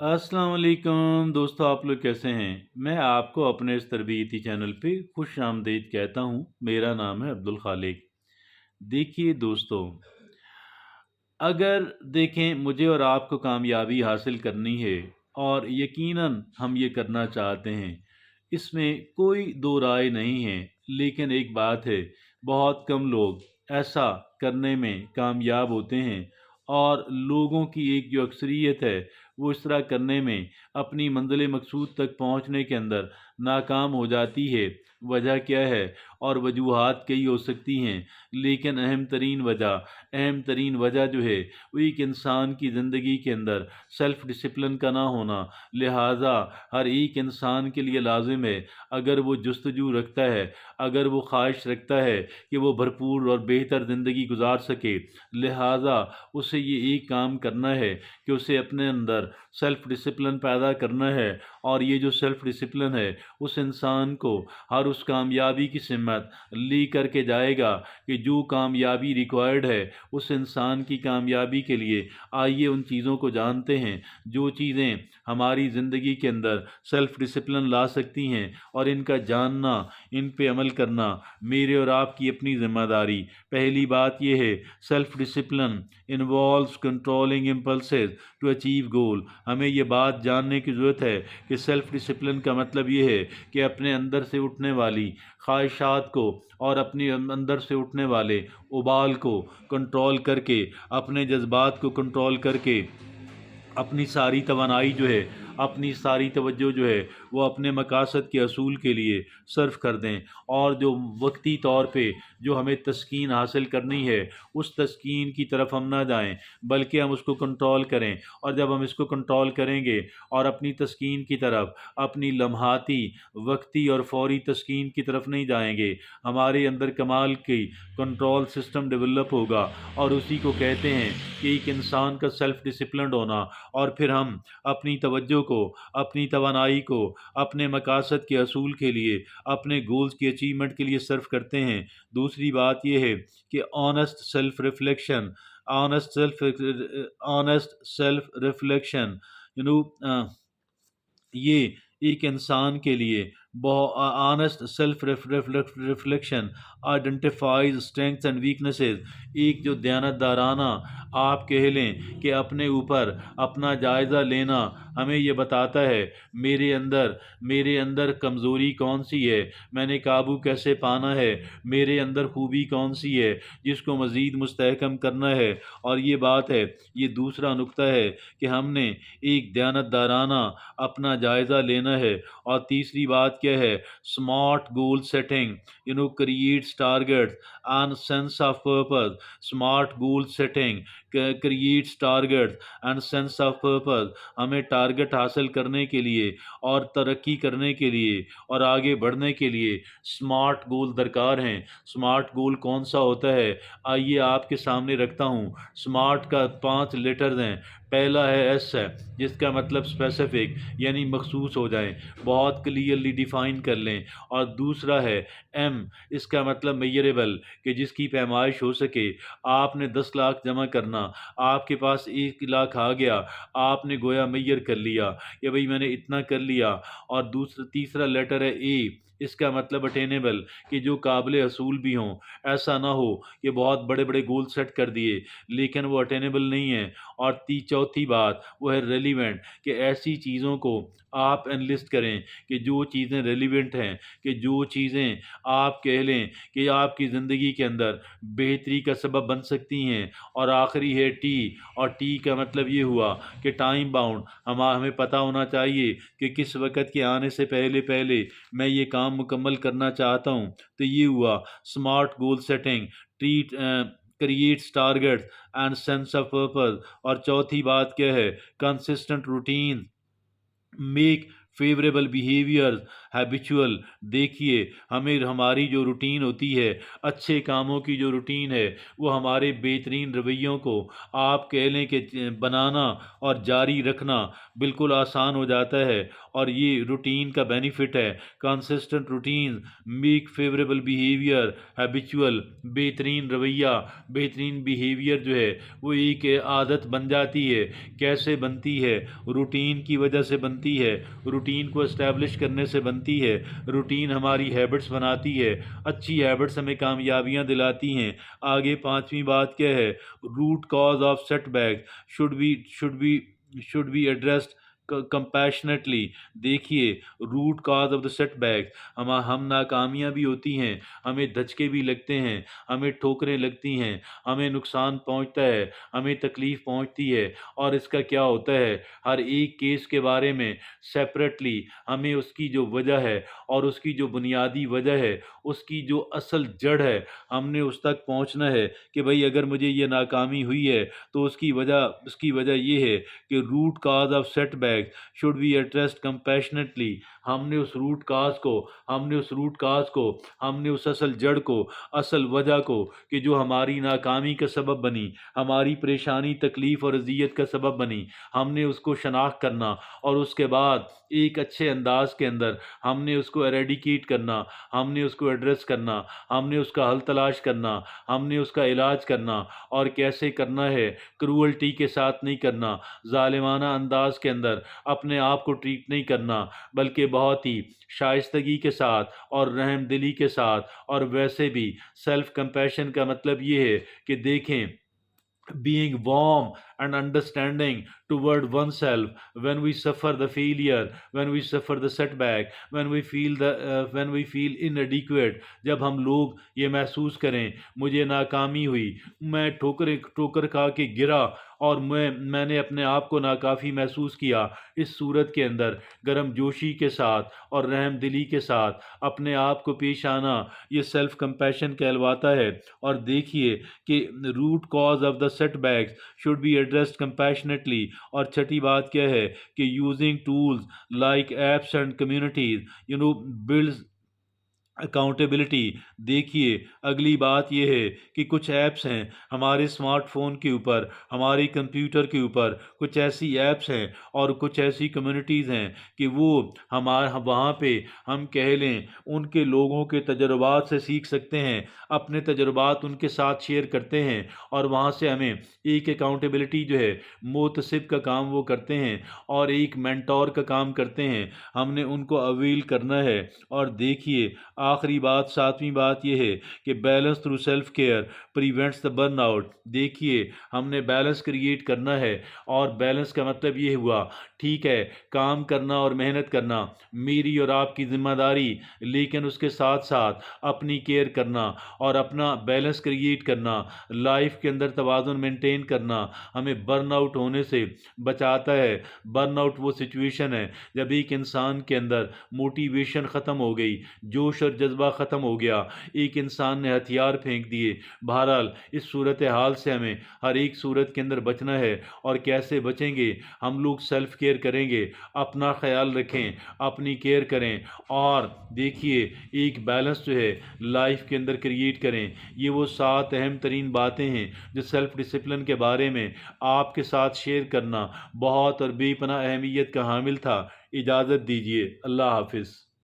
अस्सलाम वालेकुम दोस्तों, आप लोग कैसे हैं? मैं आपको अपने इस तरबियती चैनल पे खुश आमदीद कहता हूँ। मेरा नाम है अब्दुल खालिक। देखिए दोस्तों, अगर देखें मुझे और आपको कामयाबी हासिल करनी है और यकीनन हम ये करना चाहते हैं, इसमें कोई दो राय नहीं है। लेकिन एक बात है, बहुत कम लोग ऐसा करने में कामयाब होते हैं और लोगों की एक जो अक्सरियत है वो इस तरह करने में अपनी मंजिल मकसूद तक पहुंचने के अंदर नाकाम हो जाती है। वजह क्या है? और वजूहात कई हो सकती हैं, लेकिन अहम तरीन वजह जो है वो एक इंसान की ज़िंदगी के अंदर सेल्फ डिसिप्लिन का ना होना। लिहाजा हर एक इंसान के लिए लाजिम है, अगर वो जुस्तजू रखता है, अगर वो ख्वाहिश रखता है कि वो भरपूर और बेहतर ज़िंदगी गुजार सके, लिहाजा उसे ये एक काम करना है कि उसे अपने अंदर सेल्फ डिसिप्लिन पैदा करना है। और ये जो सेल्फ डिसिप्लिन है उस इंसान को हर उस कामयाबी की सिमत ली करके जाएगा कि जो कामयाबी रिक्वायर्ड है उस इंसान की कामयाबी के लिए। आइए उन चीज़ों को जानते हैं जो चीज़ें हमारी ज़िंदगी के अंदर सेल्फ डिसिप्लिन ला सकती हैं, और इनका जानना, इन पे अमल करना मेरे और आपकी अपनी ज़िम्मेदारी। पहली बात यह है, self discipline involves controlling impulses to achieve goal. हमें ये बात जानने की ज़रूरत है कि सेल्फ डिसिप्लिन का मतलब ये है कि अपने अंदर से उठने वाली ख्वाहिशात को और अपने अंदर से उठने वाले उबाल को कंट्रोल करके, अपने जज्बात को कंट्रोल करके अपनी सारी तवानाई जो है, अपनी सारी तवज्जो जो है वो अपने मकासद के असूल के लिए सर्फ कर दें। और जो वक्ती तौर पे जो हमें तस्कीन हासिल करनी है, उस तस्कीन की तरफ हम ना जाएं, बल्कि हम उसको कंट्रोल करें। और जब हम इसको कंट्रोल करेंगे और अपनी तस्कीन की तरफ, अपनी लम्हाती, वक्ती और फौरी तस्कीन की तरफ नहीं जाएंगे, हमारे अंदर कमाल की कंट्रोल सिस्टम डेवलप होगा। और उसी को कहते हैं कि एक इंसान का सेल्फ डिसिप्लिन्ड होना। और फिर हम अपनी तवज्जो को, अपनी तवानाई को अपने मकासद के असूल के लिए, अपने गोल्स की अचीवमेंट के लिए सर्व करते हैं। दूसरी बात यह है कि honest self reflection, you know ये एक इंसान के लिए honest self reflection identifies strengths and weaknesses. एक जो दयानतदाराना, आप कह लें कि अपने ऊपर अपना जायज़ा लेना, हमें ये बताता है मेरे अंदर कमज़ोरी कौन सी है, मैंने काबू कैसे पाना है, मेरे अंदर खूबी कौन सी है जिसको मज़ीद मुस्तहकम करना है। और ये बात है, ये दूसरा नुक्ता है कि हमने एक दयानतदाराना अपना जायज़ा लेना है। और तीसरी बात क्या है? Smart goal setting creates targets and sense of purpose. Smart goal setting creates targets and sense of purpose. हमें टारगेट हासिल करने के लिए और तरक्की करने के लिए और आगे बढ़ने के लिए स्मार्ट गोल दरकार हैं। स्मार्ट गोल कौन सा होता है? आइए आपके सामने रखता हूँ। स्मार्ट का 5 लेटर्स हैं। पहला है एस है, जिसका मतलब स्पेसिफिक, यानी मखसूस हो जाए, बहुत क्लियरली डिफाइन कर लें। और दूसरा है एम, इसका मतलब मेजरेबल, कि जिसकी पैमाइश हो सके। आपने 10 लाख जमा करना, आपके पास 1 लाख आ गया, आपने गोया मेजर कर लिया कि भाई मैंने इतना कर लिया। और तीसरा लेटर है ए, इसका मतलब अटेनेबल, कि जो काबिल असूल भी हों। ऐसा ना हो कि बहुत बड़े बड़े गोल सेट कर दिए लेकिन वो अटेनेबल नहीं है। और चौथी बात वो है रेलिवेंट, कि ऐसी चीज़ों को आप एनलिस्ट करें कि जो चीज़ें रेलिवेंट हैं, कि जो चीज़ें आप कह लें कि आपकी ज़िंदगी के अंदर बेहतरी का सबब बन सकती हैं। और आखिरी है टी, और टी का मतलब ये हुआ कि टाइम बाउंड। हमें पता होना चाहिए कि किस वक़्त के आने से पहले पहले मैं ये काम मुकम्मल करना चाहता हूँ। तो ये हुआ smart goal setting, treat creates targets and sense of purpose. और चौथी बात क्या है? Consistent routine make favourable behaviour habitual, دیکھیے ہمیں ہماری جو روٹین ہوتی ہے، اچھے کاموں کی جو روٹین ہے، وہ ہمارے بہترین رویوں کو آپ کہہ لیں کہ بنانا اور جاری رکھنا بالکل آسان ہو جاتا ہے۔ اور یہ روٹین کا بینیفٹ ہے، consistent routine make favourable behaviour habitual, بہترین رویہ، بہترین بیہیویئر جو ہے وہ ایک عادت بن جاتی ہے۔ کیسے بنتی ہے؟ روٹین کی وجہ سے بنتی ہے، روٹین کو اسٹیبلش کرنے سے بنتی ہے، روٹین ہماری ہیبٹس بناتی ہے، اچھی ہیبٹس ہمیں کامیابیاں دلاتی ہیں۔ آگے پانچویں بات کیا ہے؟ Root cause of setback should be addressed compassionately۔ دیکھیے root cause of the setback, ہم ناکامیاں بھی ہوتی ہیں، ہمیں دھچکے بھی لگتے ہیں، ہمیں ٹھوکریں لگتی ہیں، ہمیں نقصان پہنچتا ہے، ہمیں تکلیف پہنچتی ہے، اور اس کا کیا ہوتا ہے؟ ہر ایک کیس کے بارے میں سیپریٹلی ہمیں اس کی جو وجہ ہے اور اس کی جو بنیادی وجہ ہے، اس کی جو اصل جڑ ہے، ہم نے اس تک پہنچنا ہے کہ بھئی اگر مجھے یہ ناکامی ہوئی ہے تو اس کی وجہ یہ ہے کہ root cause of setback should be addressed compassionately. ہم نے اس روٹ کاز کو، ہم نے اس اصل جڑ کو، اصل وجہ کو کہ جو ہماری ناکامی کا سبب بنی، ہماری پریشانی، تکلیف اور اذیت کا سبب بنی، ہم نے اس کو شناخت کرنا، اور اس کے بعد ایک اچھے انداز کے اندر ہم نے اس کو ایریڈیکیٹ کرنا، ہم نے اس کو ایڈریس کرنا، ہم نے اس کا حل تلاش کرنا، ہم نے اس کا علاج کرنا۔ اور کیسے کرنا ہے؟ کروئلٹی کے ساتھ نہیں کرنا، ظالمانہ انداز کے اندر اپنے آپ کو ٹریٹ نہیں کرنا، بلکہ بہت ہی شائستگی کے ساتھ اور رحم دلی کے ساتھ۔ اور ویسے بھی سیلف کمپیشن کا مطلب یہ ہے کہ دیکھیں، being warm and understanding toward oneself when we suffer the failure, when we suffer the setback, when we feel inadequate۔ جب ہم لوگ یہ محسوس کریں مجھے ناکامی ہوئی، میں ٹھوکر کھا کے گرا اور میں نے اپنے آپ کو ناکافی محسوس کیا، اس صورت کے اندر گرم جوشی کے ساتھ اور رحم دلی کے ساتھ اپنے آپ کو پیش آنا، یہ سیلف کمپیشن کہلواتا ہے۔ اور دیکھیے کہ root cause of the setbacks should be addressed compassionately. اور چھٹی بات کیا ہے؟ کہ using tools like apps and communities builds accountability. دیکھیے اگلی بات یہ ہے کہ کچھ ایپس ہیں ہمارے اسمارٹ فون کے اوپر، ہمارے کمپیوٹر کے اوپر، کچھ ایسی ایپس ہیں اور کچھ ایسی کمیونٹیز ہیں کہ وہ وہاں پہ ہم کہہ لیں ان کے لوگوں کے تجربات سے سیکھ سکتے ہیں، اپنے تجربات ان کے ساتھ شیئر کرتے ہیں، اور وہاں سے ہمیں ایک اکاؤنٹیبلٹی جو ہے، محتسب کا کام وہ کرتے ہیں اور ایک مینٹور کا کام کرتے ہیں، ہم نے ان کو اویل کرنا ہے۔ اور دیکھیے آخری بات، ساتویں بات یہ ہے کہ balance through self care prevents the burnout. دیکھیے ہم نے بیلنس کریٹ کرنا ہے، اور بیلنس کا مطلب یہ ہوا ٹھیک ہے کام کرنا اور محنت کرنا میری اور آپ کی ذمہ داری، لیکن اس کے ساتھ ساتھ اپنی کیئر کرنا اور اپنا بیلنس کریٹ کرنا، لائف کے اندر توازن مینٹین کرنا ہمیں برن آؤٹ ہونے سے بچاتا ہے۔ برن آؤٹ وہ سچویشن ہے جب ایک انسان کے اندر موٹیویشن ختم ہو گئی، جوش اور جذبہ ختم ہو گیا، ایک انسان نے ہتھیار پھینک دیے۔ بہرحال اس صورتحال سے ہمیں ہر ایک صورت کے اندر بچنا ہے۔ اور کیسے بچیں گے؟ ہم لوگ سیلف کیئر کریں گے، اپنا خیال رکھیں، اپنی کیئر کریں، اور دیکھیے ایک بیلنس جو ہے لائف کے اندر کریٹ کریں۔ یہ وہ 7 اہم ترین باتیں ہیں جو سیلف ڈسپلن کے بارے میں آپ کے ساتھ شیئر کرنا بہت اور بے پناہ اہمیت کا حامل تھا۔ اجازت دیجیے، اللہ حافظ۔